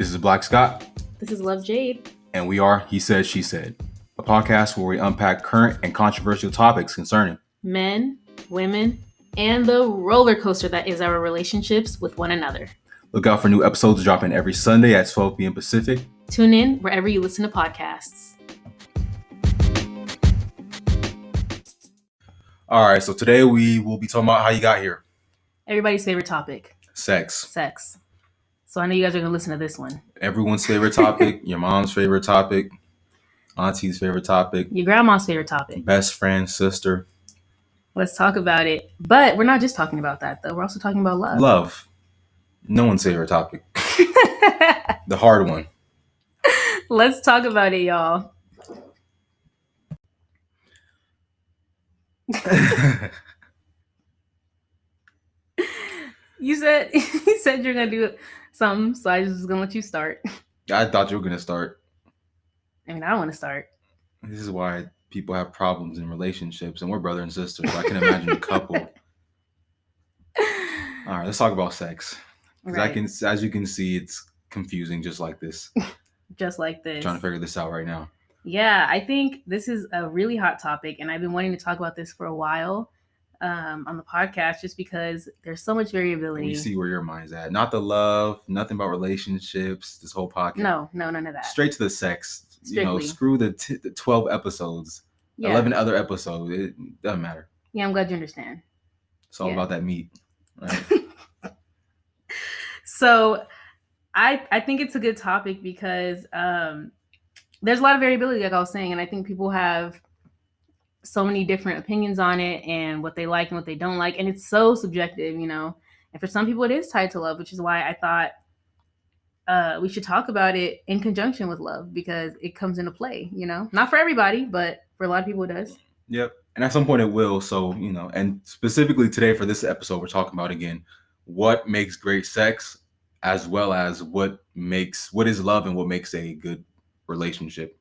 This is Black Scott. This is Love Jhade. And we are He Said, She Said, a podcast where we unpack current and controversial topics concerning men, women, and the roller coaster that is our relationships with one another. Look out for new episodes dropping every Sunday at 12 p.m. Pacific. Tune in wherever you listen to podcasts. All right, so today we will be talking about how you got here. Everybody's favorite topic. Sex. So I know you guys are going to listen to this one. Everyone's favorite topic, your mom's favorite topic, auntie's favorite topic, your grandma's favorite topic, best friend, sister. Let's talk about it. But we're not just talking about that, though. We're also talking about love. Love. No one's favorite topic. The hard one. Let's talk about it, y'all. You said you're gonna do something, so I was gonna let you start. I thought you were gonna start. I mean, I don't want to start. This is why people have problems in relationships, and we're brother and sister. So I can imagine a couple. All right, let's talk about sex. Because as you can see, it's confusing, just like this. Just like this. Trying to figure this out right now. Yeah, I think this is a really hot topic, and I've been wanting to talk about this for a while on the podcast, just because there's so much variability. We see where your mind's at. Not the love, nothing about relationships. This whole podcast. No, none of that. Straight to the sex. Strictly. You know, screw the 12 episodes, 11 other episodes. It doesn't matter. Yeah, I'm glad you understand. It's all about that meat, right? So, I think it's a good topic because there's a lot of variability, like I was saying, and I think people have so many different opinions on it and what they like and what they don't like, and it's so subjective, you know. And for some people, it is tied to love, which is why I thought we should talk about it in conjunction with love, because it comes into play, you know. Not for everybody, but for a lot of people, it does. Yep. And at some point, it will. So, you know, and specifically today for this episode, we're talking about, again, what makes great sex, as well as what is love and what makes a good relationship,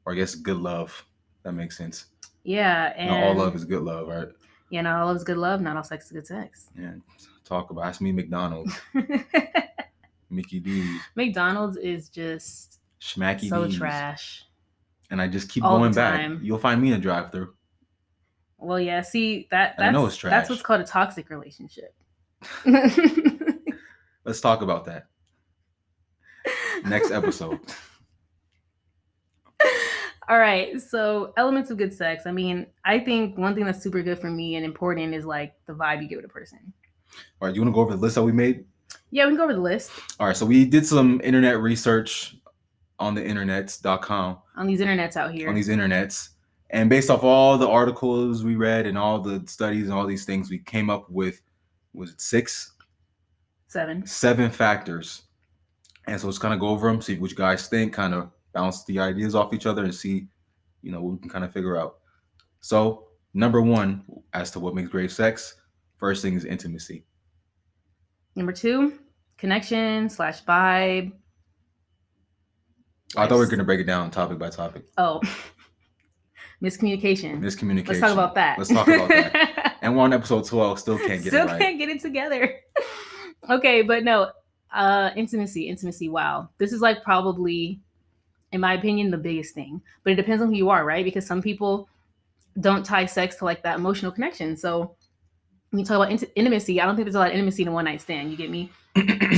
or I guess good love. That makes sense. Yeah, and not all love is good love, right? Yeah, not all love is good love. Not all sex is good sex. Yeah, ask me McDonald's. Mickey D's. McDonald's is just Schmacky so D's. Trash. And I just keep all going back. You'll find me in a drive-thru. Well, yeah. See that's I know it's trash. That's what's called a toxic relationship. Let's talk about that next episode. All right. So elements of good sex. I mean, I think one thing that's super good for me and important is like the vibe you give with a person. All right. You want to go over the list that we made? Yeah, we can go over the list. All right. So we did some internet research on the internets.com. On these internets out here. On these internets. And based off all the articles we read and all the studies and all these things, we came up with, was it 7 factors. And so let's kind of go over them, see what you guys think, kind of bounce the ideas off each other and see, you know, what we can kind of figure out. So number 1, as to what makes great sex, first thing is intimacy. Number 2, connection / vibe. I thought we were going to break it down topic by topic. Oh, miscommunication. Let's talk about that. And we're on episode 12, still can't get it right. Can't get it together. Okay, but no, intimacy. Wow. This is like probably, in my opinion, the biggest thing. But it depends on who you are, right? Because some people don't tie sex to like that emotional connection. So when you talk about intimacy, I don't think there's a lot of intimacy in a one-night stand. You get me?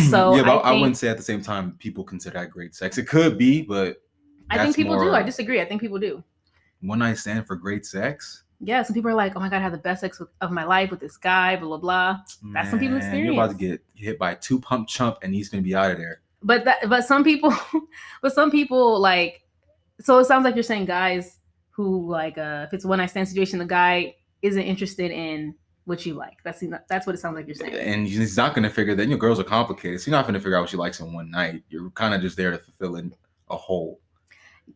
So yeah, but I wouldn't say at the same time people consider that great sex. It could be, but I think people do. I disagree. I think people do. One-night stand for great sex? Yeah, some people are like, oh my God, I had the best sex of my life with this guy, blah, blah, blah. That's some people's experience. You're about to get hit by a 2-pump chump and he's going to be out of there. But some people like, so it sounds like you're saying guys who like, if it's a one-night stand situation, the guy isn't interested in what you like. That's what it sounds like you're saying. And he's not going to figure that, girls are complicated. So you're not going to figure out what she likes in one night. You're kind of just there to fulfill a hole.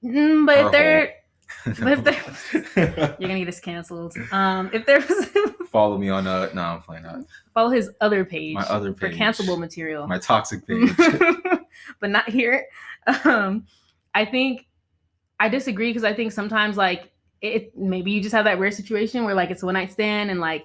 But if they're... you're gonna get us canceled. If there was follow me on no, I'm playing that. Follow his other page. My other page for cancelable material. My toxic page. But not here. I think I disagree because I think sometimes like maybe you just have that rare situation where like it's a one night stand and like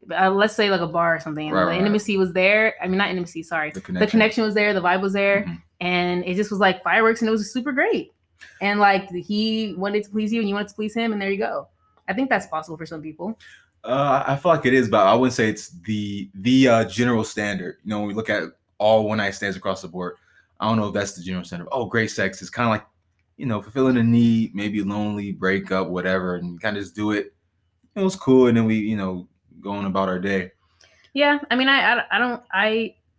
let's say like a bar or something and the intimacy was there. I mean, not intimacy, sorry. The connection was there, the vibe was there. Mm-hmm. and it just was like fireworks, and it was super great. And like he wanted to please you, and you wanted to please him, and there you go. I think that's possible for some people. I feel like it is, but I wouldn't say it's the general standard. You know, when we look at all one night stands across the board, I don't know if that's the general standard. Oh, great sex is kind of like, you know, fulfilling a need, maybe lonely, breakup, whatever, and you kind of just do it. It was cool, and then we, you know, go on about our day. Yeah, I mean, I don't.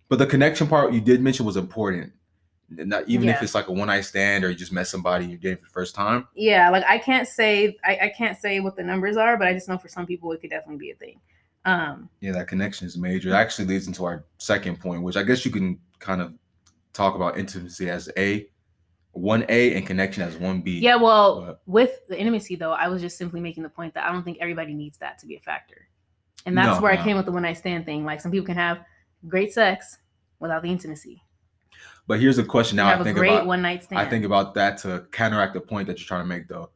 But the connection part you did mention was important. Not even if it's like a one night stand or you just met somebody you're dating for the first time. Yeah, like I can't say what the numbers are, but I just know for some people it could definitely be a thing. Yeah, that connection is major. It actually leads into our second point, which I guess you can kind of talk about intimacy as 1A and connection as 1B. Yeah, well, with the intimacy though, I was just simply making the point that I don't think everybody needs that to be a factor. And that's where I came with the one night stand thing. Like some people can have great sex without the intimacy. But here's a question now. I think about one night stand. I think about that to counteract the point that you're trying to make, though.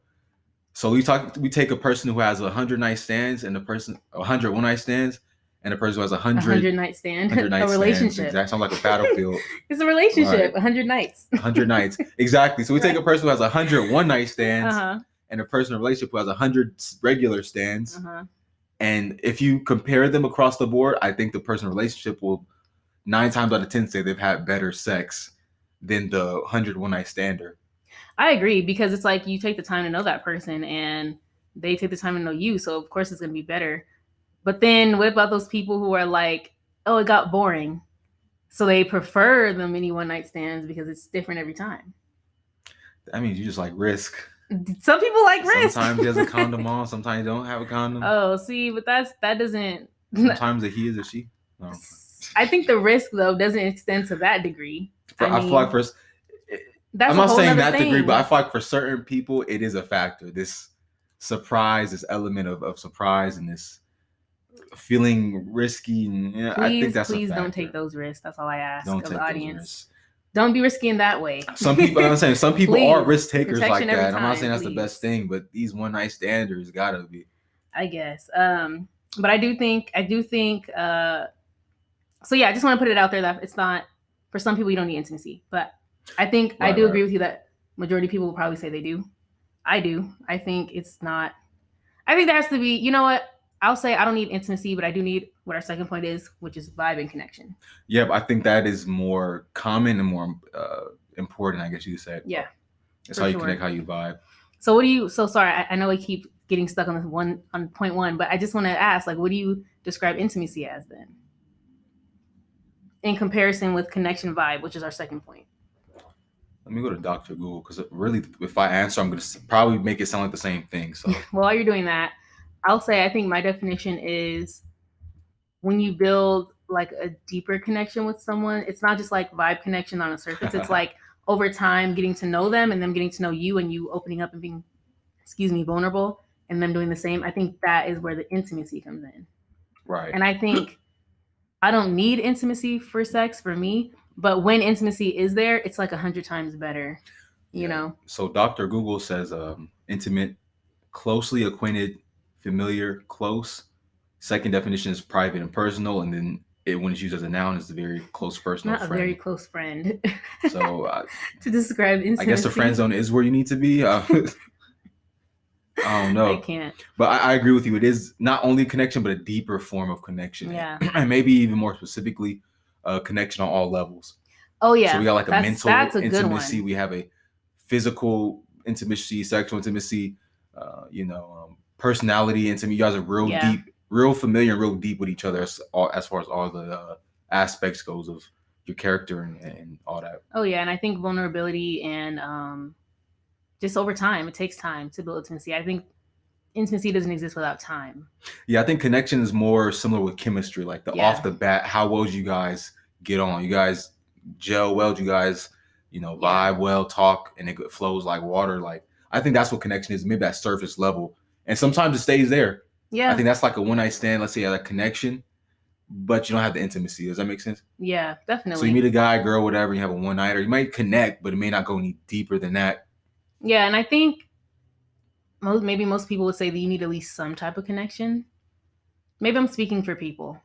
So we take a person who has 100 night stands and 100 one night stands, and a person who has 100 night stand, a relationship. That sounds like a battlefield. It's a relationship. Right. 100 nights. 100 nights, exactly. So we take a person who has 100 one night stands, and a person in a relationship who has 100 regular stands. And if you compare them across the board, I think the person in a relationship will 9 times out of 10 say they've had better sex than the 100 one night stander. I agree, because it's like you take the time to know that person and they take the time to know you. So of course it's going to be better. But then what about those people who are like, oh, it got boring, so they prefer the mini one night stands because it's different every time? That means you just like risk. Some people like risk. Sometimes there's a condom on, sometimes you don't have a condom. Oh, see, but that doesn't. Sometimes a he is a she. No. I think the risk though doesn't extend to that degree. I feel like I'm not saying that degree, but I feel like for certain people it is a factor. This surprise, this element of surprise, and this feeling risky. And, I think that's please a factor. Don't take those risks. That's all I ask don't of take the audience. Don't be risky in that way. Some people, I'm saying, some people Please, are risk takers like that. Time, I'm not saying that's please. the best thing, but these one night standards gotta be. I guess. But I do think. So yeah, I just want to put it out there that it's not, for some people you don't need intimacy, but I think I do agree with you that majority of people will probably say they do. I do. I think it's not. I think there has to be. You know what? I'll say I don't need intimacy, but I do need what our second point is, which is vibe and connection. Yeah, but I think that is more common and more important, I guess you could say. Yeah. It's how you connect, how you vibe. So what do you, so sorry, I know we keep getting stuck on this on point one, but I just want to ask, like, what do you describe intimacy as then? In comparison with connection vibe, which is our second point. Let me go to Dr. Google, because really, if I answer, I'm going to probably make it sound like the same thing. So, well, while you're doing that, I'll say I think my definition is when you build like a deeper connection with someone, it's not just like vibe connection on a surface. It's like over time getting to know them and them getting to know you, and you opening up and being, vulnerable, and them doing the same. I think that is where the intimacy comes in. Right. And I think I don't need intimacy for sex for me, but when intimacy is there, it's like 100 times better, you know? So Dr. Google says intimate, closely acquainted, familiar, close. Second definition is private and personal. And then when it's used as a noun, it's a very close personal friend. Not a very close friend. So to describe intimacy. I guess the friend zone is where you need to be. I don't know. I can't. But I agree with you. It is not only a connection, but a deeper form of connection. Yeah. And maybe even more specifically, connection on all levels. Oh, yeah. So we got like a mental intimacy. Good one. We have a physical intimacy, sexual intimacy, personality intimacy. You guys are real deep, real familiar and real deep with each other as far as all the aspects goes of your character and all that. Oh, yeah. And I think vulnerability and just over time, it takes time to build intimacy. I think intimacy doesn't exist without time. Yeah, I think connection is more similar with chemistry. Like off the bat, how well do you guys get on? You guys gel well? Do you guys, vibe well, talk, and it flows like water? Like, I think that's what connection is, maybe at surface level. And sometimes it stays there. Yeah. I think that's like a one night stand. Let's say you have a connection, but you don't have the intimacy. Does that make sense? Yeah, definitely. So you meet a guy, girl, whatever, you have a one night, or you might connect, but it may not go any deeper than that. Yeah, and I think maybe most people would say that you need at least some type of connection. Maybe I'm speaking for people.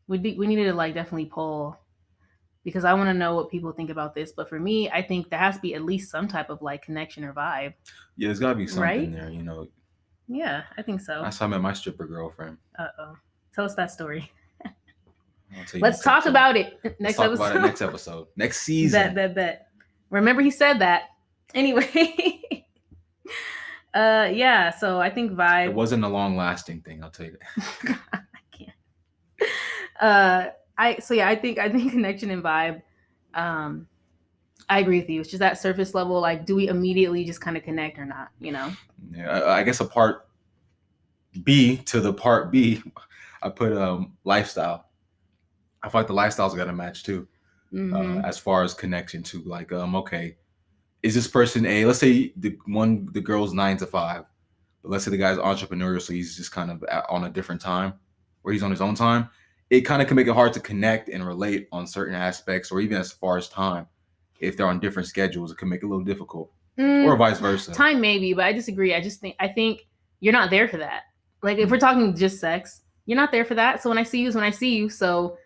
We needed to like definitely poll because I want to know what people think about this. But for me, I think there has to be at least some type of like connection or vibe. Yeah, there's got to be something there, you know. Yeah, I think so. That's how I met my stripper girlfriend. Uh-oh. Tell us that story. Let's talk about it next episode. Next episode. Next season. Bet. Remember he said that. Anyway. Yeah, so I think vibe. It wasn't a long-lasting thing, I'll tell you that. I can't. I think connection and vibe. I agree with you. It's just that surface level, like, do we immediately just kind of connect or not, you know? Yeah, I guess a part B to the part B, I put lifestyle. I feel like the lifestyle's got to match too, as far as connection to, like, okay, is this person let's say the girl's 9 to 5, but let's say the guy's entrepreneurial, so he's just kind of on a different time, where he's on his own time. It kind of can make it hard to connect and relate on certain aspects, or even as far as time. If they're on different schedules, it can make it a little difficult, or vice versa. Time maybe, but I disagree. I think you're not there for that. Like, if we're talking just sex, you're not there for that. So when I see you is when I see you. So,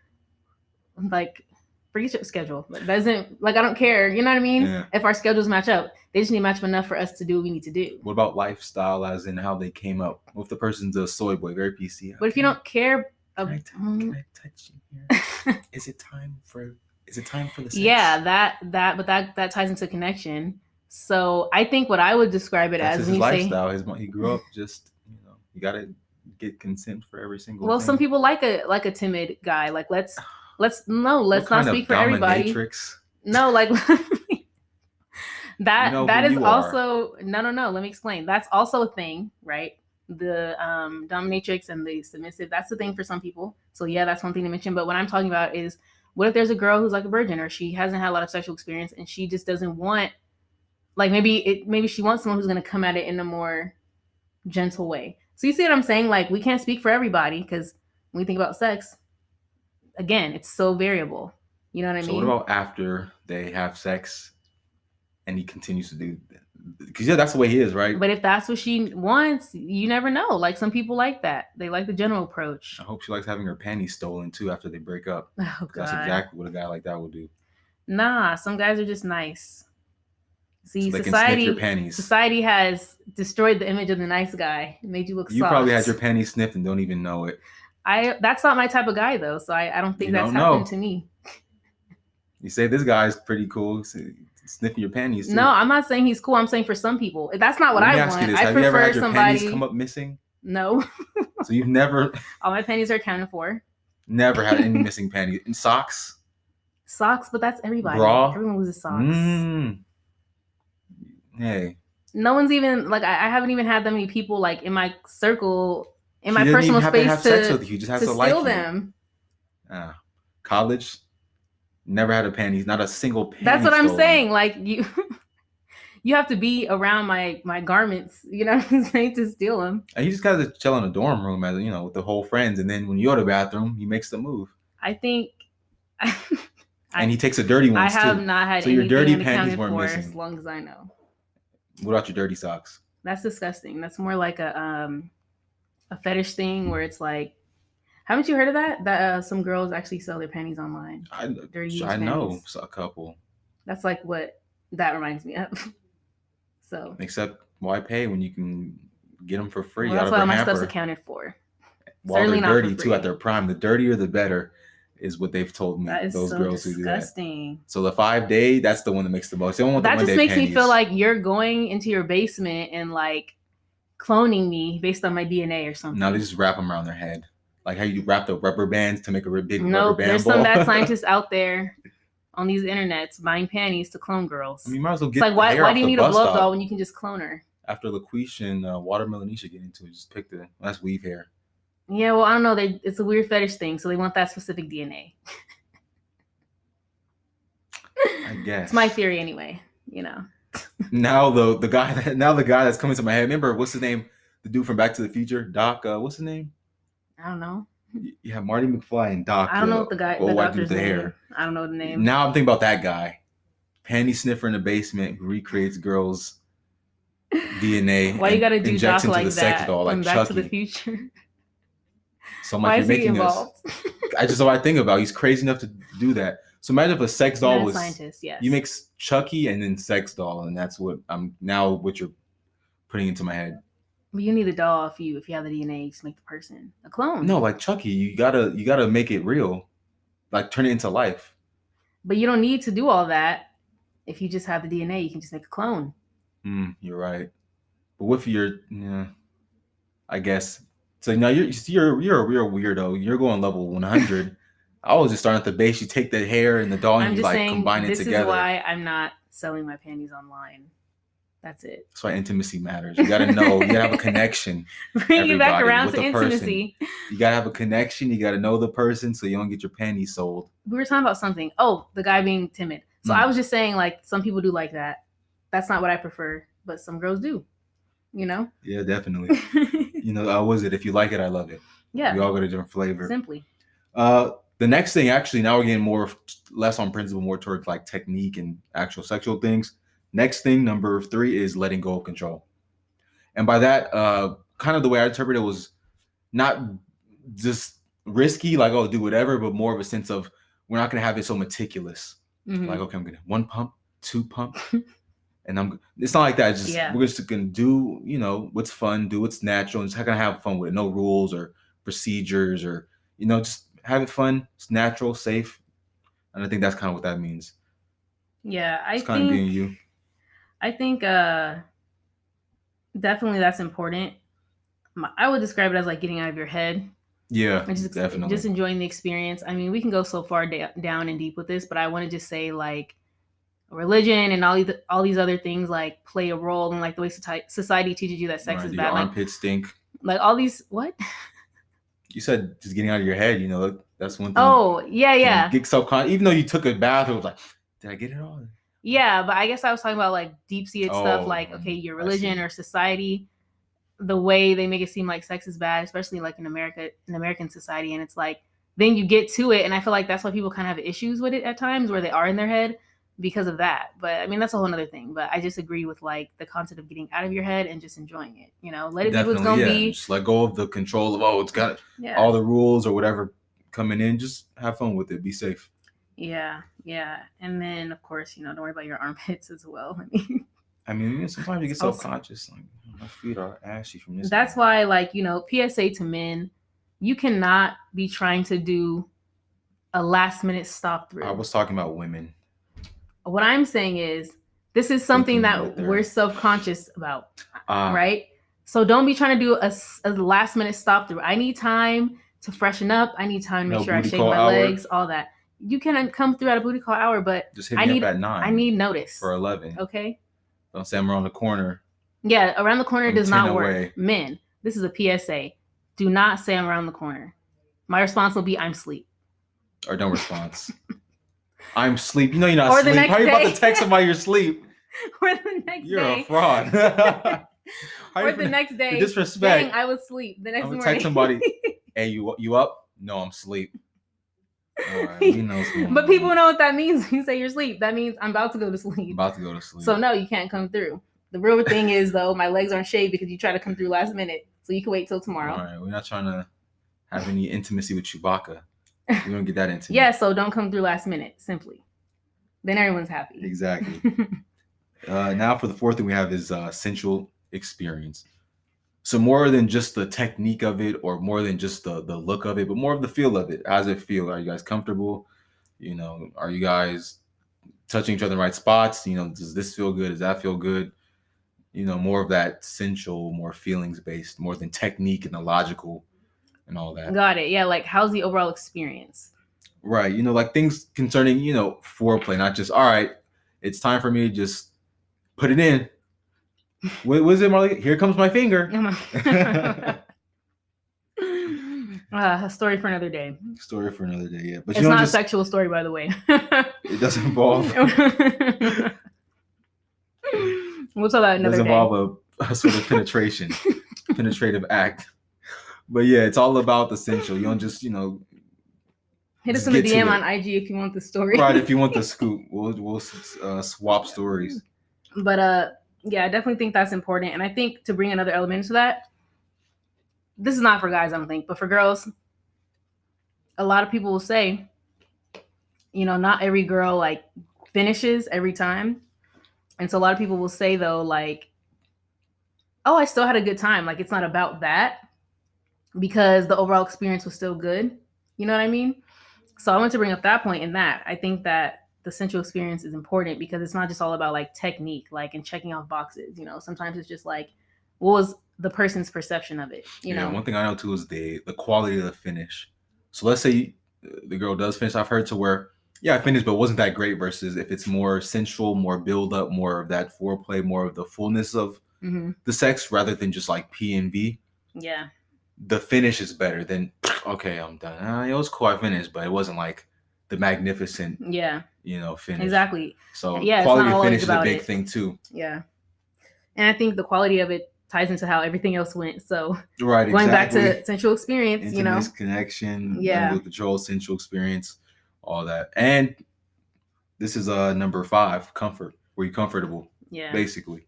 like, forget your schedule. Like, doesn't, like, I don't care. You know what I mean? Yeah. If our schedules match up, they just need to match up enough for us to do what we need to do. What about lifestyle, as in how they came up? What if the person's a soy boy, very PC? But if you don't care, can I touch you here? Is it time for the sex? Yeah, that ties into connection. So I think what I would describe it as, when you lifestyle, say he grew up just, you gotta get consent for every single thing. Some people like a timid guy. Like, let's not speak for everybody. No, like that is also no. Let me explain. That's also a thing, right? The dominatrix and the submissive. That's the thing for some people. So yeah, that's one thing to mention. But what I'm talking about is, what if there's a girl who's like a virgin, or she hasn't had a lot of sexual experience, and she just doesn't want, like, maybe she wants someone who's going to come at it in a more gentle way. So you see what I'm saying? Like, we can't speak for everybody, because when we think about sex, again, it's so variable. You know what I mean? So what about after they have sex and he continues to do that? Because that's the way he is, right? But if that's what she wants, you never know. Like, some people like that. They like the general approach. I hope she likes having her panties stolen too after they break up. Oh, God. That's exactly what a guy like that would do. Nah, some guys are just nice. See, so society has destroyed the image of the nice guy. It made you look soft. You probably had your panties sniffed and don't even know it. That's not my type of guy, though, so I don't think that's happened to me. You say this guy's pretty cool, sniffing your panties too. No, I'm not saying he's cool. I'm saying for some people, that's not what I want. I prefer you ever had your somebody panties come up missing? No. So you've never? All my panties are accounted for. Never had any missing panties. And socks? Socks, but that's everybody. Bra? Everyone loses socks. Hey. No one's even, like, I haven't even had that many people, like, in my circle, in my personal space have sex with you. Just has to steal them. College, never had a panties, not a single panty. That's what I'm saying. Like, you have to be around my garments, you know what I'm saying, to steal them. And he just got to chill in a dorm room, as with the whole friends, and then when you go to the bathroom, he makes the move. I think. And he takes the dirty ones too. I have not had. So your dirty panties weren't missing, as long as I know. What about your dirty socks? That's disgusting. That's more like a fetish thing, where it's like, haven't you heard of that? That some girls actually sell their panties online. I know a couple. That's like what that reminds me of. So. Except why pay when you can get them for free? Well, that's why all my stuff's accounted for. While certainly they're dirty too, at their prime. The dirtier, the better, is what they've told me. That is those so girls disgusting. Who do that. So the 5-day, that's the one that makes the most. They don't want that the just makes me feel like you're going into your basement and like cloning me based on my DNA or something. No, they just wrap them around their head, like how you wrap the rubber bands to make a big rubber band there's ball. Some bad scientists out there on these internets buying panties to clone girls. I mean, you might as well get. It's like, why do you need a blow doll when you can just clone her? After LaQuisha and Watermelon Nisha get into it, just pick that's weave hair. Yeah, well, I don't know. It's a weird fetish thing, so they want that specific DNA. I guess it's my theory, anyway. Now the guy that's coming to my head. Remember, what's his name? The dude from Back to the Future, Doc. What's his name? I don't know. Yeah, Marty McFly and Doc. I don't know what the doctor's name. Hair. I don't know the name. Now I'm thinking about that guy, panty sniffer in the basement, who recreates girls' DNA. Why you gotta do Doc like that? Doll, from like Back Chucky. to the Future. So I'm like, you're making this. I just what I think about. He's crazy enough to do that. So imagine if a sex doll was scientist. Yes. You mix Chucky and then sex doll, and that's what what you're putting into my head. But you need the doll if you have the DNA to make the person a clone. No, like Chucky, you gotta make it real, like turn it into life. But you don't need to do all that. If you just have the DNA, you can just make a clone. You're right. But what if I guess. So now you're a real weirdo. You're going level 100. I was just starting at the base. You take the hair and the doll and you like combine it together. This is why I'm not selling my panties online. That's it. That's why intimacy matters. You gotta know. You gotta have a connection. Bring you back around to intimacy. You gotta have a connection. You gotta know the person so you don't get your panties sold. We were talking about something. Oh, the guy being timid. So I was just saying, like, some people do like that. That's not what I prefer, but some girls do. You know? Yeah, definitely. Was it? If you like it, I love it. Yeah. We all got a different flavor. Simply. The next thing, actually, now we're getting less on principle, more towards like technique and actual sexual things. Next thing, number 3, is letting go of control. And by that, kind of the way I interpret it was not just risky, like, oh, do whatever, but more of a sense of we're not going to have it so meticulous. Mm-hmm. Like, okay, I'm going to 1 pump, 2 pump. And it's not like that. It's just, we're just going to do, what's fun, do what's natural. And just going to have fun with it. No rules or procedures or, just have it fun. It's natural, safe. And I think that's kind of what that means. Yeah, it's kind of being you. I think definitely that's important. I would describe it as like getting out of your head. Yeah, definitely. Just enjoying the experience. I mean, we can go so far down and deep with this, but I want to just say like religion and all these other things like play a role in like the way society teaches you that sex is bad. Your armpits stink. Like all these what? You said just getting out of your head. That's one thing. Oh yeah. Get subconscious. Even though you took a bath, it was like, did I get it all? Yeah, but I guess I was talking about like deep-seated stuff, like okay, your religion or society, the way they make it seem like sex is bad, especially like in American society, and it's like then you get to it, and I feel like that's why people kind of have issues with it at times, where they are in their head because of that. But I mean, that's a whole other thing. But I just agree with like the concept of getting out of your head and just enjoying it. Let it be what it's gonna be. Just let go of the control of it's got all the rules or whatever coming in. Just have fun with it. Be safe. Yeah. And then, of course, don't worry about your armpits as well. I mean, sometimes you get self-conscious. Like, my feet are ashy from this. That's why, like, PSA to men, you cannot be trying to do a last-minute stop through. I was talking about women. What I'm saying is, this is something that we're self-conscious about, right? So don't be trying to do a last-minute stop through. I need time to freshen up. I need time to make sure I shave my legs, all that. You can come through at a booty call hour, but just hit me up at 9. I need notice. For 11. Okay. Don't say I'm around the corner. Yeah, around the corner does not work. Away. Men, this is a PSA. Do not say I'm around the corner. My response will be I'm asleep. Or don't respond. I'm asleep. You're not asleep. How are you about to text somebody you're asleep? Or the next you're day. You're a fraud. Or the next day. The disrespect. Dang, I was asleep. The next morning. Text somebody. Hey, you up? No, I'm asleep. Right, but people know what that means. You say you're asleep. That means I'm about to go to sleep. So no, you can't come through. The real thing is though, my legs aren't shaved because you try to come through last minute. So you can wait till tomorrow. All right, we're not trying to have any intimacy with Chewbacca. We don't get that intimate. Yeah, so don't come through last minute. Simply, then everyone's happy. Exactly. Now for the 4th thing we have is sensual experience. So more than just the technique of it or more than just the look of it, but more of the feel of it. How does it feel? Are you guys comfortable? Are you guys touching each other in the right spots? Does this feel good? Does that feel good? More of that sensual, more feelings based, more than technique and the logical and all that. Got it. Yeah. Like how's the overall experience? Right. Like things concerning, foreplay, not just, all right, it's time for me to just put it in. What was it, Marley? Here comes my finger. A story for another day. Yeah. But it's not a sexual story, by the way. It doesn't involve. We'll tell that another day. It doesn't involve a sort of penetrative act. But yeah, it's all about the sensual. You don't just, hit us in the DM on IG if you want the story. Right, if you want the scoop. We'll swap stories. But yeah, I definitely think that's important. And I think to bring another element into that, this is not for guys, I don't think, but for girls, a lot of people will say, not every girl like finishes every time. And so a lot of people will say though, like, oh, I still had a good time. Like, it's not about that because the overall experience was still good. You know what I mean? So I want to bring up that point in that. I think that the sensual experience is important because it's not just all about like technique, like and checking off boxes. Sometimes it's just like, what was the person's perception of it? One thing I know too is the quality of the finish. So let's say the girl does finish. I've heard to where, I finished, but it wasn't that great. Versus if it's more sensual, more build up, more of that foreplay, more of the fullness of the sex, rather than just like P and V. Yeah. The finish is better than, okay, I'm done. It was cool, I finished, but it wasn't like the magnificent, finish. Exactly. So quality of finish is a big thing too. Yeah. And I think the quality of it ties into how everything else went. So right, going back to sensual experience, connection, control, sensual experience, all that. And this is number 5, comfort. Were you comfortable? Yeah. Basically.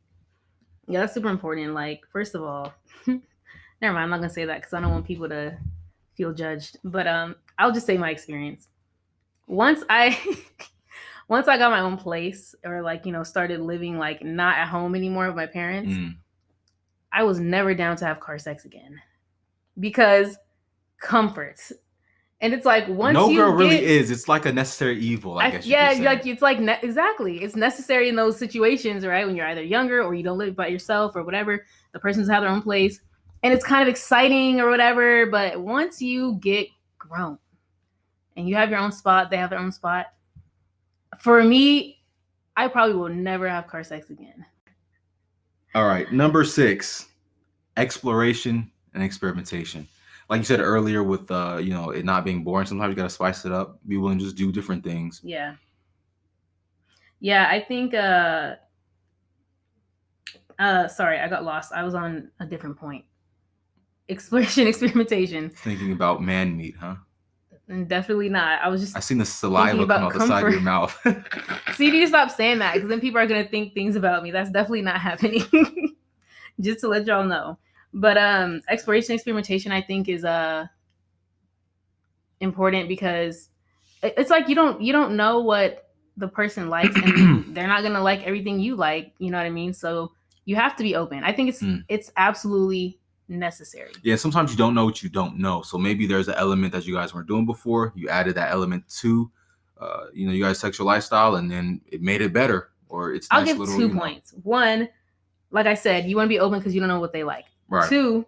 Yeah, that's super important. Like, first of all, never mind, I'm not gonna say that because I don't want people to feel judged. But I'll just say my experience. Once I got my own place or like, started living like not at home anymore with my parents, I was never down to have car sex again. Because comfort. And it's like once no girl really is. It's like a necessary evil, I guess. Yeah, like it's like exactly. It's necessary in those situations, right? When you're either younger or you don't live by yourself or whatever. The person's have their own place, and it's kind of exciting or whatever. But once you get grown and you have your own spot, they have their own spot. For me, I probably will never have car sex again. All right, number 6, exploration and experimentation. Like you said earlier with it not being boring, sometimes you gotta spice it up, be willing to just do different things. Yeah, I think sorry, I got lost. I was on a different point. Exploration, experimentation. Thinking about man meat, huh? Definitely not. I seen the saliva come out the side of your mouth. See, you need to stop saying that because then people are gonna think things about me. That's definitely not happening. Just to let y'all know. But exploration, experimentation, I think is important because it's like you don't know what the person likes, and they're not gonna like everything you like. You know what I mean? So you have to be open. I think it's absolutely necessary. Yeah, sometimes you don't know what you don't know. So maybe there's an element that you guys weren't doing before. You added that element to, you guys' sexual lifestyle, and then it made it better. Or it's I'll give 2 points. One, like I said, you want to be open because you don't know what they like. Right. 2,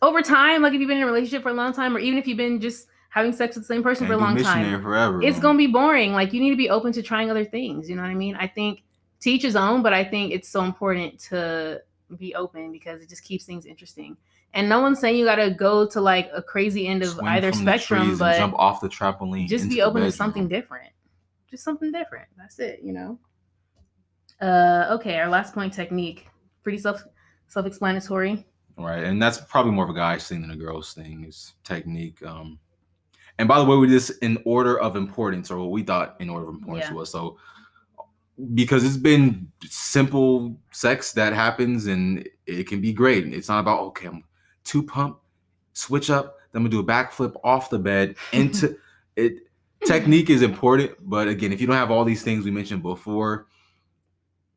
over time, like if you've been in a relationship for a long time, or even if you've been just having sex with the same person for a long time, forever, it's gonna be boring. Like you need to be open to trying other things. You know what I mean? I think to each his own, but I think it's so important to be open because it just keeps things interesting. And no one's saying you gotta go to like a crazy end of either spectrum, but jump off the trampoline. Just be open to something different. Just something different. That's it, Okay, our last point, technique. Pretty self-explanatory. Right, and that's probably more of a guy's thing than a girl's thing, is technique. And by the way, we did this in order of importance, or what we thought in order of importance was. So because it's been simple sex that happens and it can be great. It's not about, okay, I'm 2 pump, switch up, then I'm gonna do a backflip off the bed into it. Technique is important, but again, if you don't have all these things we mentioned before,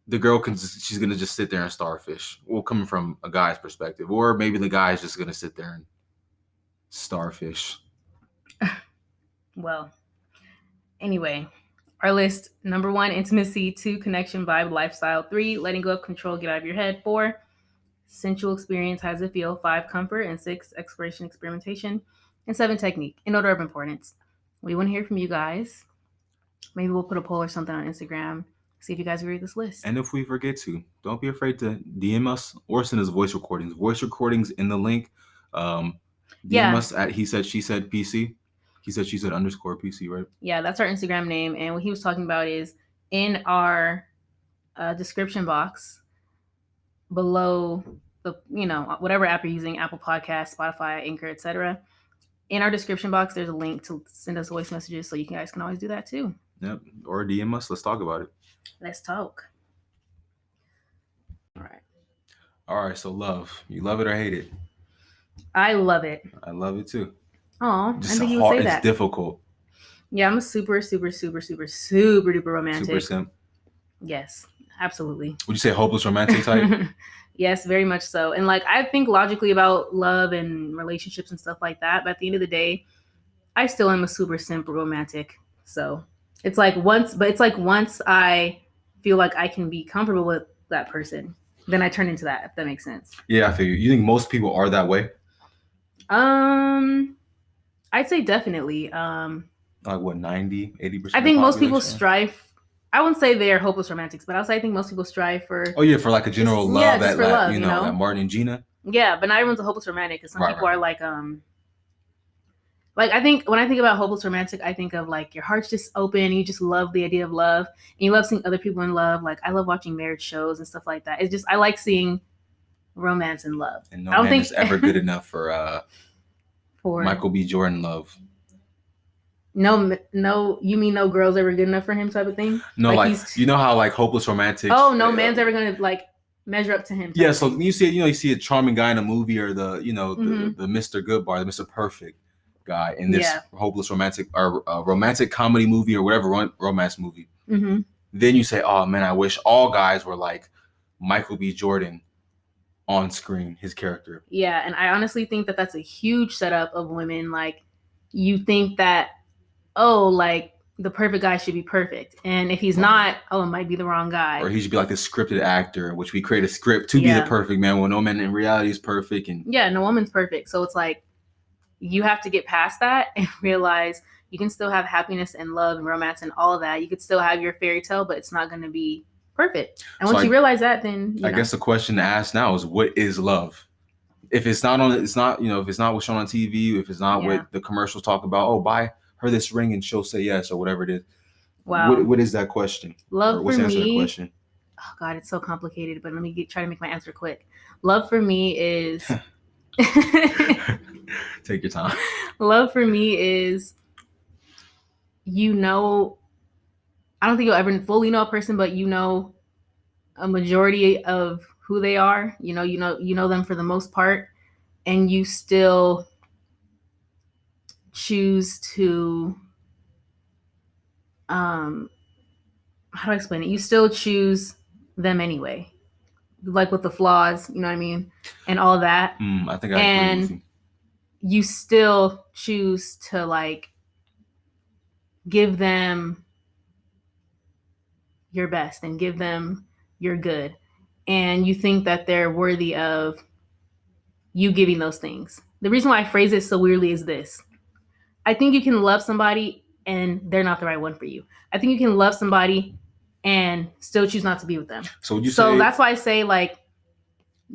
the girl she's gonna just sit there and starfish. Well, coming from a guy's perspective, or maybe the guy's just gonna sit there and starfish. Well, anyway, our list: number 1, intimacy; 2, connection, vibe, lifestyle; 3, letting go of control, get out of your head; 4, sensual experience, how does it feel; 5, comfort; and 6, exploration, experimentation; and 7, technique. In order of importance. We want to hear from you guys. Maybe we'll put a poll or something on Instagram. See if you guys agree with this list. And if we forget to, don't be afraid to DM us or send us voice recordings. Voice recordings in the link. DM us at he said, she said PC. He said, she said _PC, right? Yeah, that's our Instagram name. And what he was talking about is in our description box below the, whatever app you're using, Apple Podcasts, Spotify, Anchor, etc. In our description box, there's a link to send us voice messages. So you guys can always do that too. Yep. Or DM us. Let's talk about it. Let's talk. All right. So love. You love it or hate it? I love it. I love it too. Oh, I think you would say that. It's difficult. Yeah, I'm a super duper romantic. Super simp. Yes, absolutely. Would you say hopeless romantic type? Yes, very much so. And like I think logically about love and relationships and stuff like that, but at the end of the day, I still am a super simple romantic. So it's like once I feel like I can be comfortable with that person, then I turn into that, if that makes sense. Yeah, I figure. You think most people are that way? I'd say definitely. Like what, 90, 80%? I think most people strive. I wouldn't say they're hopeless romantics, but I think most people strive for. Oh yeah, for like a general love, yeah, just for love, you know, that Martin and Gina. Yeah, but not everyone's a hopeless romantic because some people are like I think when I think about hopeless romantic, I think of like your heart's just open and you just love the idea of love and you love seeing other people in love. Like I love watching marriage shows and stuff like that. It's just I like seeing romance and love. And no man is ever good enough for Michael B. Jordan love. No, you mean no girl's ever good enough for him type of thing? No, like you know how like hopeless romantic. Oh, no man's ever gonna like measure up to him. Yeah, so you see a charming guy in a movie or the the Mr. Goodbar, the Mr. Perfect guy in this hopeless romantic or romantic comedy movie or whatever romance movie. Mm-hmm. Then you say, oh man, I wish all guys were like Michael B. Jordan on screen, his character. Yeah, and I honestly think that that's a huge setup of women. Like you think that, oh, like the perfect guy should be perfect. And if he's not, oh, it might be the wrong guy. Or he should be like this scripted actor, which we create a script to be the perfect man. Well, no man in reality is perfect. And yeah, no woman's perfect. So it's like, you have to get past that and realize you can still have happiness and love and romance and all of that. You could still have your fairy tale, but it's not going to be perfect. And once you realize that, then I guess the question to ask now is, what is love? If it's not if it's not what's shown on TV, if it's not what the commercials talk about, oh, buy her this ring and she'll say yes or whatever it is. Wow. What is that question? Love for me. Question? Oh God, it's so complicated. But let me try to make my answer quick. Love for me is. Take your time. Love for me is, I don't think you'll ever fully know a person, but you know a majority of who they are. You know them for the most part, and you still choose to how do I explain it? You still choose them anyway, like with the flaws, you know what I mean, and all that. I think I agree with you. You still choose to like give them your best and give them your good. And you think that they're worthy of you giving those things. The reason why I phrase it so weirdly is this. I think you can love somebody and they're not the right one for you. I think you can love somebody and still choose not to be with them. So that's why I say like,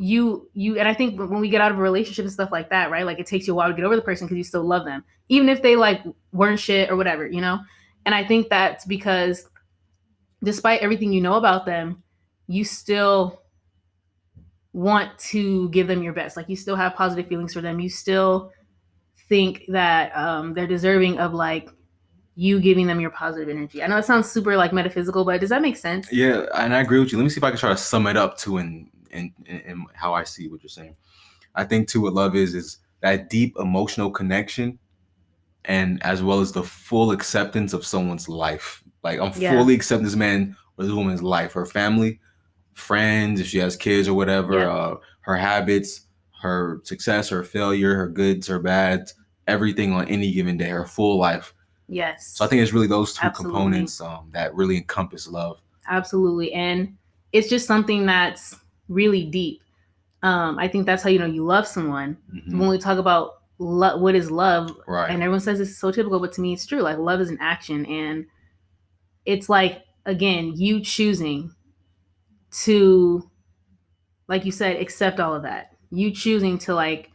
you and I think when we get out of a relationship and stuff like that, right, like it takes you a while to get over the person because you still love them even if they like weren't shit or whatever, you know. And I think that's because despite everything you know about them, you still want to give them your best. Like you still have positive feelings for them. You still think that they're deserving of like you giving them your positive energy. I know it sounds super like metaphysical, but does that make sense? Yeah, and I agree with you. Let me see if I can try to sum it up too in how I see what you're saying. I think too what love is that deep emotional connection, and as well as the full acceptance of someone's life. Like I'm fully accepting this man or this woman's life, her family, friends, if she has kids or whatever, her habits, her success, her failure, her goods, her bads, everything on any given day, her full life. Yes. So I think it's really those two components that really encompass love. Absolutely. And it's just something that's really deep. I think that's how you know you love someone. Mm-hmm. When we talk about what is love, right? And everyone says it's so typical, but to me it's true. Like love is an action, and it's like again you choosing to, like you said, accept all of that. You choosing to like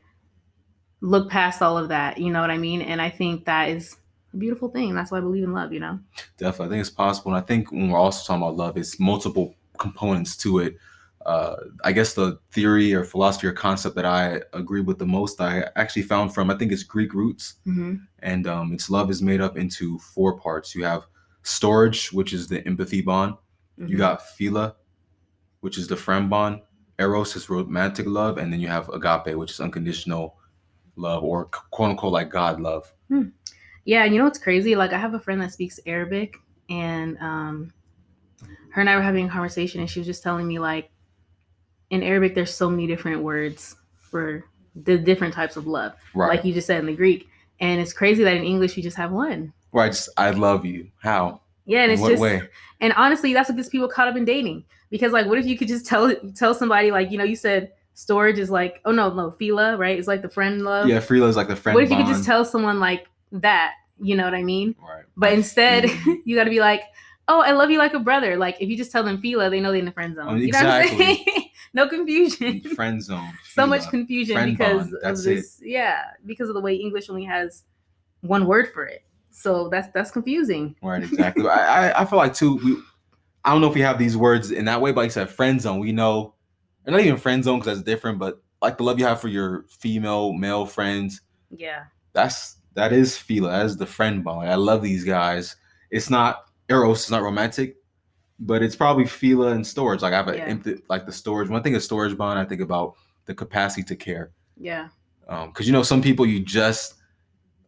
look past all of that. You know what I mean? And I think that is a beautiful thing. That's why I believe in love. You know. Definitely, I think it's possible, and I think when we're also talking about love, it's multiple components to it. I guess the theory or philosophy or concept that I agree with the most, I actually found from, I think it's Greek roots. Mm-hmm. And its love is made up into 4 parts. You have storge, which is the empathy bond. Mm-hmm. You got philia, which is the friend bond. Eros is romantic love. And then you have agape, which is unconditional love or quote unquote like God love. Yeah, and you know what's crazy? Like, I have a friend that speaks Arabic, and her and I were having a conversation, and she was just telling me, like, in Arabic, there's so many different words for the different types of love, Right. like you just said in the Greek. And it's crazy that in English, you just have one. Right. Just, I love you. How? Yeah, and in it's what just way? And honestly, that's what gets people caught up in dating. Because, like, what if you could just tell somebody, like, you know, you said storage is like, oh no, phila, right? It's like the friend love. Yeah, phila is like the friend. What if you bond. could just tell someone like that? You know what I mean? Right. But instead, you got to be like, oh, I love you like a brother. Like, if you just tell them phila, they know they're in the friend zone. You know what I'm saying? No confusion. Friend zone. So much confusion friend because bond. That's of this. It. Yeah, because of the way English only has one word for it. So that's confusing. Right, exactly. I feel like too, I don't know if we have these words in that way, but like I said, friend zone, we know, and not even friend zone because that's different, but like the love you have for your male friends. Yeah. That is phila. That is the friend bond. Like, I love these guys. It's not eros, it's not romantic, but it's probably phila and storage. Like I have like the storage. When I think of storage bond, I think about the capacity to care. Yeah. Because you know, some people you just,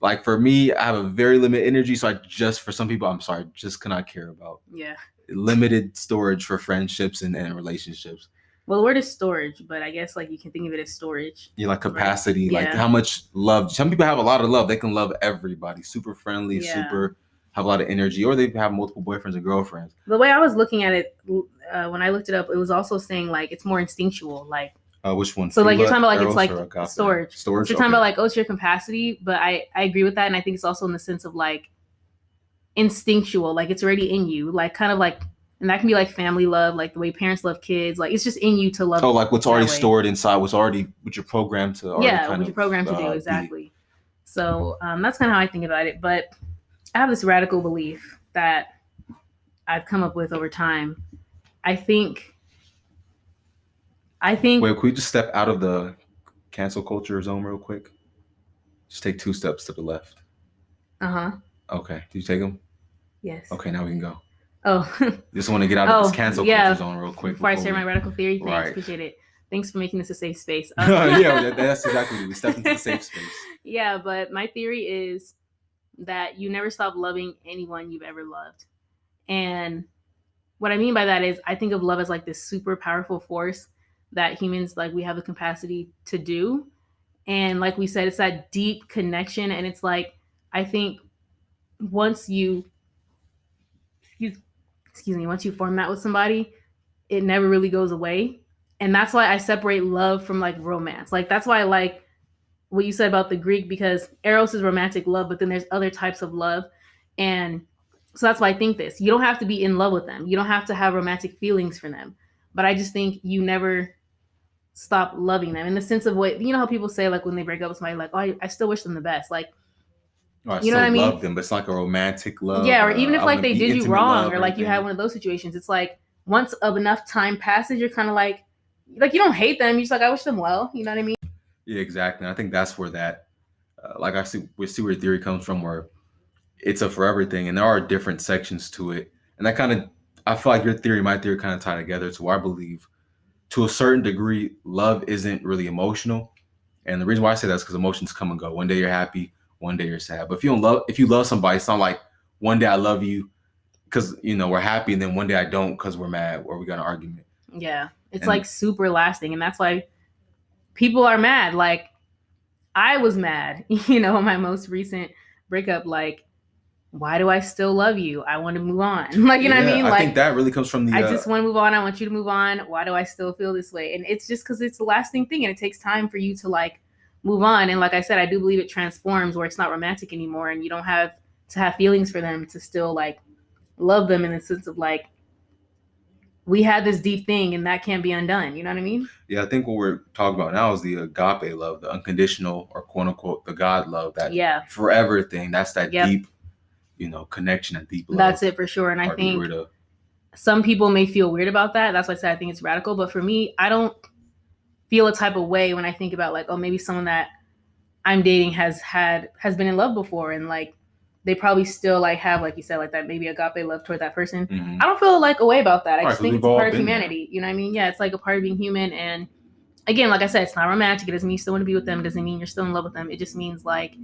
like for me, I have a very limited energy, so for some people, I'm sorry, just cannot care about. Yeah. Limited storage for friendships and relationships. Well, the word is storage, but I guess like you can think of it as storage. Yeah, like capacity, right? Like how much love. Some people have a lot of love. They can love everybody, super friendly, super have a lot of energy, or they have multiple boyfriends and girlfriends. The way I was looking at it when I looked it up, it was also saying like it's more instinctual, like. Which one? So like you're talking about like it's like storage. Storage. So you're talking about like, oh, it's your capacity, but I agree with that, and I think it's also in the sense of like instinctual, like it's already in you, like kind of like, and that can be like family love, like the way parents love kids, like it's just in you to love. Oh, like what's already stored inside, what you're programmed to. What you're programmed to do, exactly. So that's kind of how I think about it, but I have this radical belief that I've come up with over time. I think. Wait, can we just step out of the cancel culture zone real quick? Just take 2 steps to the left. Okay. Did you take them? Yes. Okay, now we can go. Oh. Just want to get out of this cancel culture zone real quick. Before I share my radical theory, thanks. Right. Appreciate it. Thanks for making this a safe space. Yeah, that's exactly what we stepped into the safe space. Yeah, but my theory is that you never stop loving anyone you've ever loved. And what I mean by that is I think of love as like this super powerful force that humans, like, we have the capacity to do. And like we said, it's that deep connection. And it's like, I think once you form that with somebody, it never really goes away. And that's why I separate love from like romance. Like that's why I like what you said about the Greek, because eros is romantic love, but then there's other types of love. And so that's why I think this. You don't have to be in love with them. You don't have to have romantic feelings for them. But I just think you never stop loving them in the sense of what, you know how people say, like when they break up with somebody, like, oh, I still wish them the best. Like, you know what I mean? Love them, but it's like a romantic love. Yeah, or even if like they did you wrong, or like you had one of those situations, it's like once of enough time passes, you're kind of like you don't hate them. You're just like, I wish them well. You know what I mean? Yeah, exactly. And I think that's where that, like I see where your theory comes from, where it's a forever thing, and there are different sections to it. And that kind of, I feel like your theory, my theory, kind of tie together. To where I believe, to a certain degree, love isn't really emotional. And the reason why I say that is because emotions come and go. One day you're happy, one day you're sad. But if you love somebody, it's not like one day I love you because we're happy, and then one day I don't because we're mad or we got an argument. Yeah, it's like super lasting, and that's why people are mad. Like I was mad, in my most recent breakup. Like, why do I still love you? I want to move on. Like, you know what I mean? Like, I think that really comes from I just want to move on. I want you to move on. Why do I still feel this way? And it's just because it's the lasting thing, and it takes time for you to like move on. And like I said, I do believe it transforms where it's not romantic anymore, and you don't have to have feelings for them to still like love them in the sense of like, we had this deep thing and that can't be undone. You know what I mean? Yeah, I think what we're talking about now is the agape love, the unconditional, or quote unquote the God love, that forever thing. That's that deep, connection and deep love. That's it for sure. And I think some people may feel weird about that. That's why I said I think it's radical. But for me, I don't feel a type of way when I think about like, oh, maybe someone that I'm dating has been in love before, and like they probably still like have, like you said, like that maybe agape love toward that person. Mm-hmm. I don't feel like a way about that. I just think it's a part of humanity. You know what I mean? Yeah, it's like a part of being human. And again, like I said, it's not romantic. It doesn't mean you still want to be with them. It doesn't mean you're still in love with them. It just means like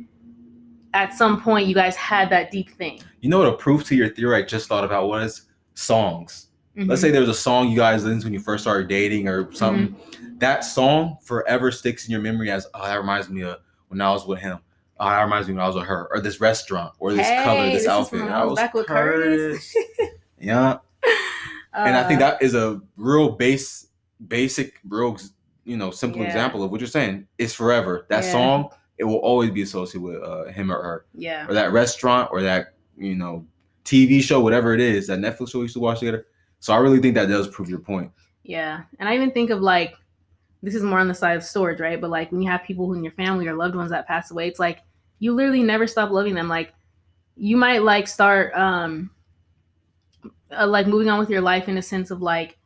at some point you guys had that deep thing. You know what a proof to your theory I just thought about was? Songs. Let's say there was a song you guys listened to when you first started dating or something. That song forever sticks in your memory as, oh, that reminds me of when I was with him. Oh, that reminds me when I was with her. Or this restaurant. Or this color, this outfit. I was back with Curtis. Yeah. And I think that is a real basic, real, simple example of what you're saying. It's forever. That song, it will always be associated with him or her. Yeah. Or that restaurant or that, TV show, whatever it is, that Netflix show we used to watch together. So I really think that does prove your point. Yeah. And I even think of like, this is more on the side of storage, right? But like when you have people in your family or loved ones that pass away, it's like you literally never stop loving them. Like you might like start like moving on with your life in a sense of like,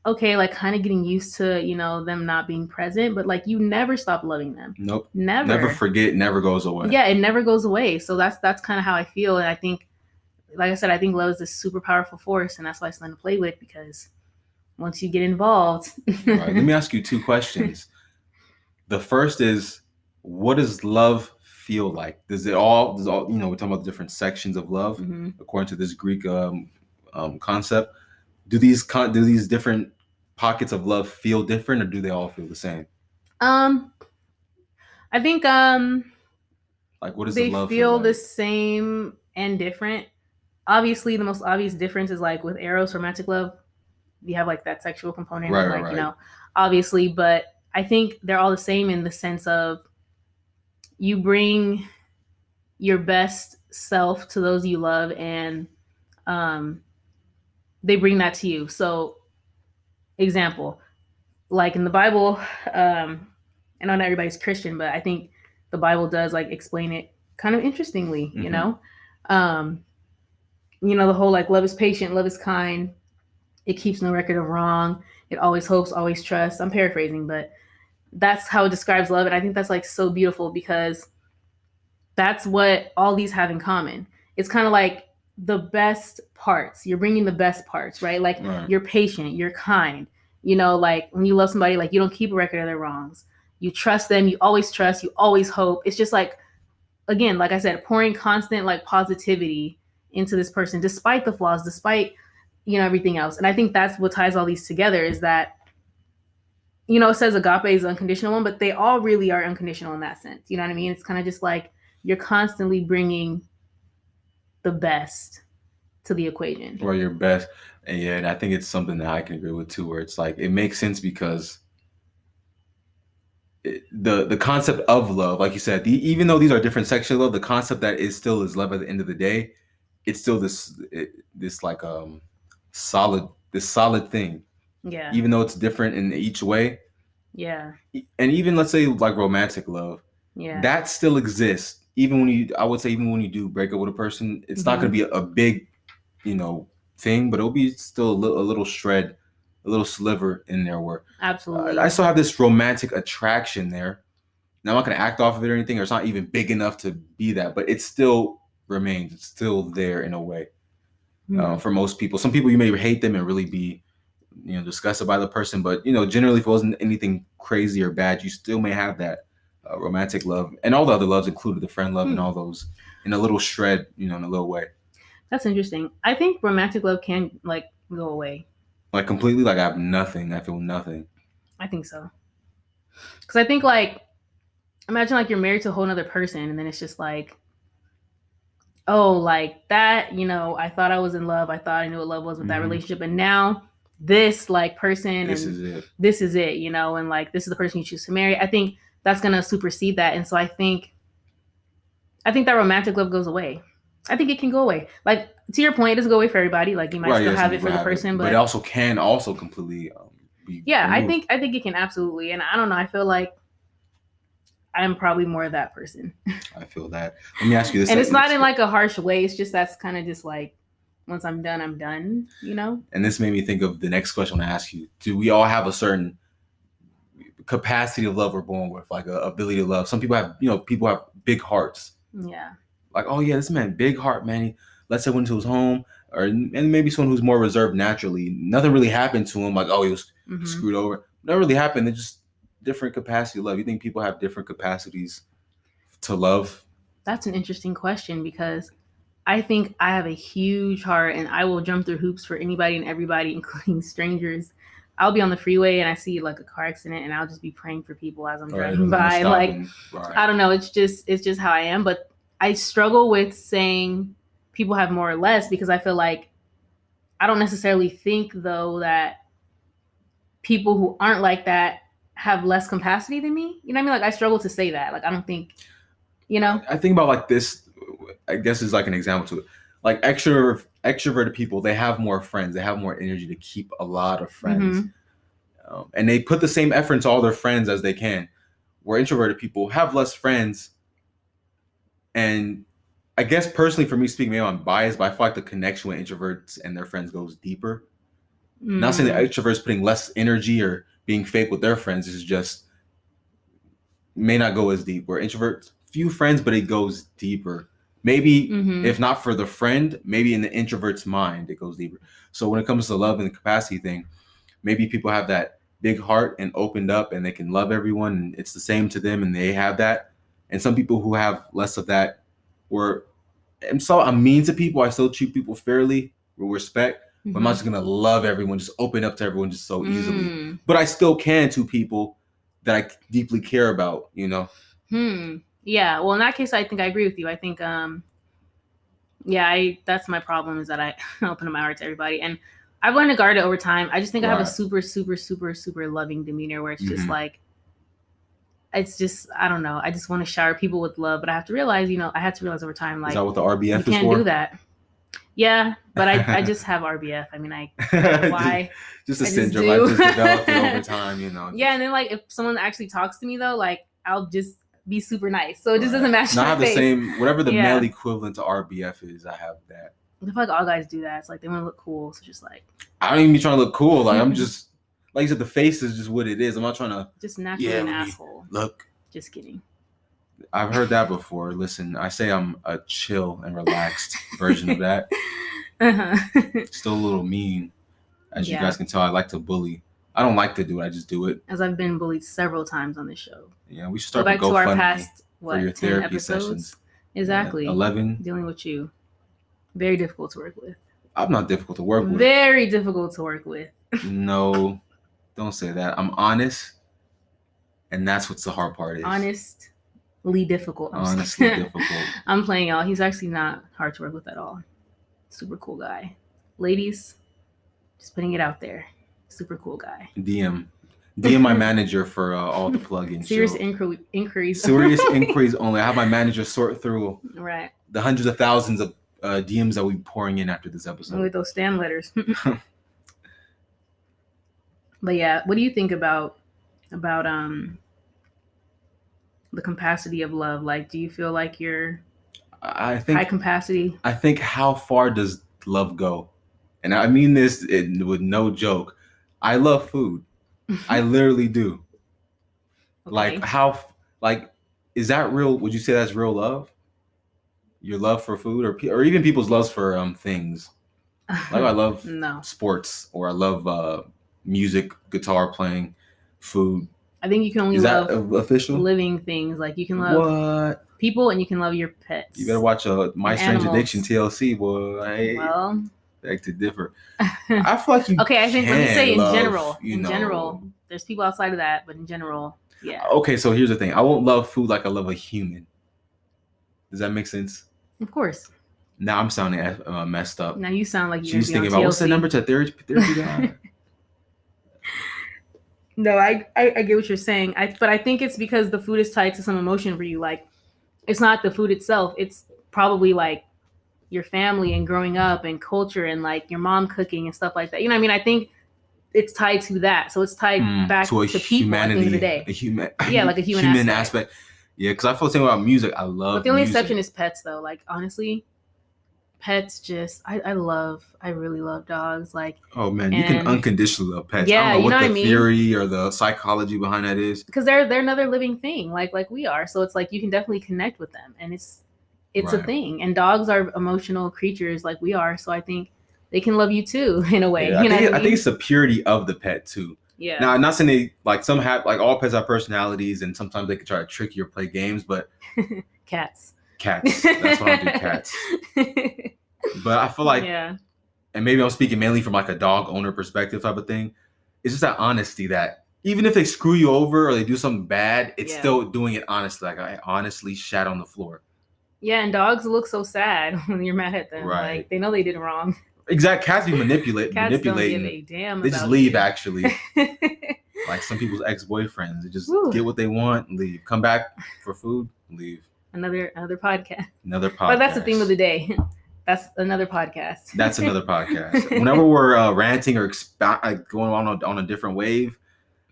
okay, like kind of getting used to, them not being present, but like you never stop loving them. Nope. Never forget, never goes away. Yeah, it never goes away. So that's kind of how I feel. And I think, like I said, I think love is this super powerful force, and that's why it's fun to play with, because once you get involved. Right. Let me ask you 2 questions. The first is, what does love feel like? Does all we're talking about the different sections of love according to this Greek concept. Do these different pockets of love feel different, or do they all feel the same? I think like, what does they the love feel like? The same and different. Obviously, the most obvious difference is like with Eros, romantic love, you have like that sexual component, right. Obviously, but I think they're all the same in the sense of you bring your best self to those you love, and they bring that to you. So, example, like in the Bible, I know not everybody's Christian, but I think the Bible does like explain it kind of interestingly, the whole like love is patient, love is kind, it keeps no record of wrong, it always hopes, always trusts. I'm paraphrasing, but that's how it describes love. And I think that's like so beautiful, because that's what all these have in common. It's kind of like the best parts. You're bringing the best parts, right? Like you're patient, you're kind, like when you love somebody, like you don't keep a record of their wrongs. You trust them, you always trust, you always hope. It's just like, again, like I said, pouring constant like positivity into this person, despite the flaws, despite, everything else. And I think that's what ties all these together, is that, it says agape is unconditional one, but they all really are unconditional in that sense. You know what I mean? It's kind of just like you're constantly bringing the best to the equation. Or your best. And I think it's something that I can agree with too, where it's like, it makes sense because the concept of love, like you said, even though these are different sections of love, the concept that is still is love at the end of the day, it's still this solid thing. Yeah. Even though it's different in each way. Yeah. And even let's say like romantic love. Yeah. That still exists. Even when you do break up with a person, it's not going to be a big, thing, but it'll be still a little shred, a little sliver in there where absolutely I still have this romantic attraction there. Now I'm not going to act off of it or anything, or it's not even big enough to be that, but it still remains. It's still there in a way. For most people. Some people, you may hate them and really be, disgusted by the person, but generally, if it wasn't anything crazy or bad, you still may have that romantic love, and all the other loves included the friend love and all those in a little shred, in a little way. That's interesting. I think romantic love can like go away. Like completely, like I have nothing. I feel nothing. I think so. Because I think like, imagine like you're married to a whole other person, and then it's just like, oh, like that, I thought I was in love. I thought I knew what love was with that relationship. And now this like person, this is it, and like, this is the person you choose to marry. I think that's going to supersede that. And so I think that romantic love goes away. I think it can go away. Like, to your point, it doesn't go away for everybody. Like you might still have it for the person, but it also can completely be removed. I think it can absolutely. And I don't know. I feel like I'm probably more of that person. I feel that. Let me ask you this. And it's not in like a harsh way. It's just, that's kind of just like, once I'm done, I'm done, And this made me think of the next question I ask you. Do we all have a certain capacity of love we're born with, like a ability to love? Some people have, people have big hearts. Yeah. Like, oh yeah, this man, big heart, man. Let's say went to his home, and maybe someone who's more reserved naturally. Nothing really happened to him. Like, oh, he was screwed over. Nothing really happened. It's just different capacity of love. You think people have different capacities to love? That's an interesting question because I think I have a huge heart and I will jump through hoops for anybody and everybody, including strangers. I'll be on the freeway and I see like a car accident and I'll just be praying for people as I'm driving by. Like, I don't know. It's just how I am. But I struggle with saying people have more or less because I feel like I don't necessarily think though that people who aren't like that have less capacity than me. You know what I mean? Like I struggle to say that. Like I don't think, you know. I think about like this, I guess is like an example to it. Like extroverted people, they have more friends. They have more energy to keep a lot of friends. Mm-hmm. And they put the same effort into all their friends as they can. Where introverted people have less friends. And I guess personally for me speaking, maybe I'm biased, but I feel like the connection with introverts and their friends goes deeper. Not saying that extroverts putting less energy or being fake with their friends is just may not go as deep. Where introverts, few friends, but it goes deeper. Maybe if not for the friend, maybe in the introvert's mind, it goes deeper. So when it comes to love and the capacity thing, maybe people have that big heart and opened up and they can love everyone and it's the same to them and they have that. And some people who have less of that I'm mean to people. I still treat people fairly with respect. But I'm not just going to love everyone, just open up to everyone just so easily. But I still can to people that I deeply care about, you know? Yeah. Well, in that case, I think I agree with you. I think, that's my problem is that I open up my heart to everybody. And I've learned to guard it over time. I just think I have a super, super, super, super loving demeanor where it's just like, it's just, I don't know. I just want to shower people with love. But I have to realize, I had to realize over time, like, is that what the RBF is for? You can't do that. Yeah, but I just have RBF. I mean, why? just a syndrome. I just developed it over time, Yeah, and then like if someone actually talks to me though, like I'll just be super nice. So it just doesn't match. I have the same, whatever the male equivalent to RBF is. I have that. I feel like all guys do that. It's like they want to look cool, so just like I don't even be trying to look cool. Like I'm just like you said, the face is just what it is. I'm not trying to just naturally an asshole. Look, just kidding. I've heard that before. Listen, I say I'm a chill and relaxed version of that. Still a little mean. As you guys can tell, I like to bully. I don't like to do it. I just do it. As I've been bullied several times on this show. Yeah, we should start back to our past, for your therapy sessions. Exactly. 11. Dealing with you. Very difficult to work with. I'm not difficult to work with. Very difficult to work with. No, don't say that. I'm honest. And that's what's the hard part is. Honestly difficult. Honestly difficult. I'm playing y'all. He's actually not hard to work with at all. Super cool guy. Ladies, just putting it out there. Super cool guy. DM my manager for all the plugins. Serious inquiries. Serious inquiries only. I have my manager sort through the hundreds of thousands of DMs that we're pouring in after this episode. With those stand letters. But yeah, what do you think about the capacity of love? Like, do you feel like you're high capacity? I think how far does love go? And I mean this with no joke. I love food. I literally do. Okay. Like is that real? Would you say that's real love? Your love for food or even people's loves for things? Like I love sports or I love music, guitar playing, food. I think you can only love official? Living things. Like you can love people and you can love your pets. You better watch My Strange Addiction TLC, boy. Well, beg to differ. I feel like you okay, I think let me say in general, there's people outside of that, but in general, yeah. Okay, so here's the thing. I won't love food like I love a human. Does that make sense? Of course. Now I'm sounding messed up. Now you sound like she's thinking about what's the number to therapy guy? No, I get what you're saying. But I think it's because the food is tied to some emotion for you. Like, it's not the food itself. It's probably like your family and growing up and culture and like your mom cooking and stuff like that. You know what I mean? I think it's tied to that. So it's tied back to people humanity, at the end of the day. Like a human aspect. Yeah, because I feel the same about music. I love But the only exception is pets, though. Like, honestly, pets just I really love dogs. Like, oh man, you can unconditionally love pets. Yeah, I don't know what the theory or the psychology behind that is. Because they're another living thing, like we are. So it's like you can definitely connect with them, and it's a thing. And dogs are emotional creatures like we are. So I think they can love you too in a way. Yeah, I think it's the purity of the pet too. Yeah. Now, I'm not saying they like some have like all pets have personalities, and sometimes they can try to trick you or play games, but cats. Cats. That's why I don't do cats. But I feel like, and maybe I'm speaking mainly from like a dog owner perspective type of thing. It's just that honesty that even if they screw you over or they do something bad, it's still doing it honestly. Like I honestly shat on the floor. Yeah, and dogs look so sad when you're mad at them. Right. Like they know they did wrong. Exact. Cats be manipulating. Don't give a damn. They just leave actually. Like some people's ex-boyfriends, they just get what they want, leave. Come back for food, leave. Another podcast. Another podcast. But that's the theme of the day. That's another podcast. That's another podcast. Whenever we're ranting or going on a different wave,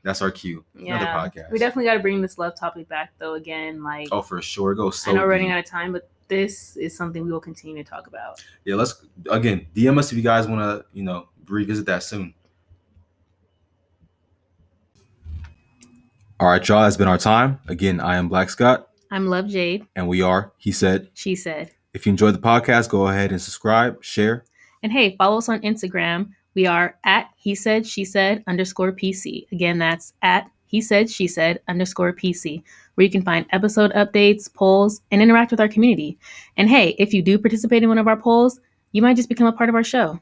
that's our cue. Yeah. Another podcast. We definitely got to bring this love topic back, though. Again, like for sure, go so. I know we're running out of time, but this is something we will continue to talk about. Yeah, let's again DM us if you guys want to, revisit that soon. All right, y'all. That's been our time. Again, I am Black Scott. I'm Love Jhade. And we are He Said. She Said. If you enjoyed the podcast, go ahead and subscribe, share. And hey, follow us on Instagram. We are at He Said, She Said _PC. Again, that's at He Said, She Said _PC, where you can find episode updates, polls, and interact with our community. And hey, if you do participate in one of our polls, you might just become a part of our show.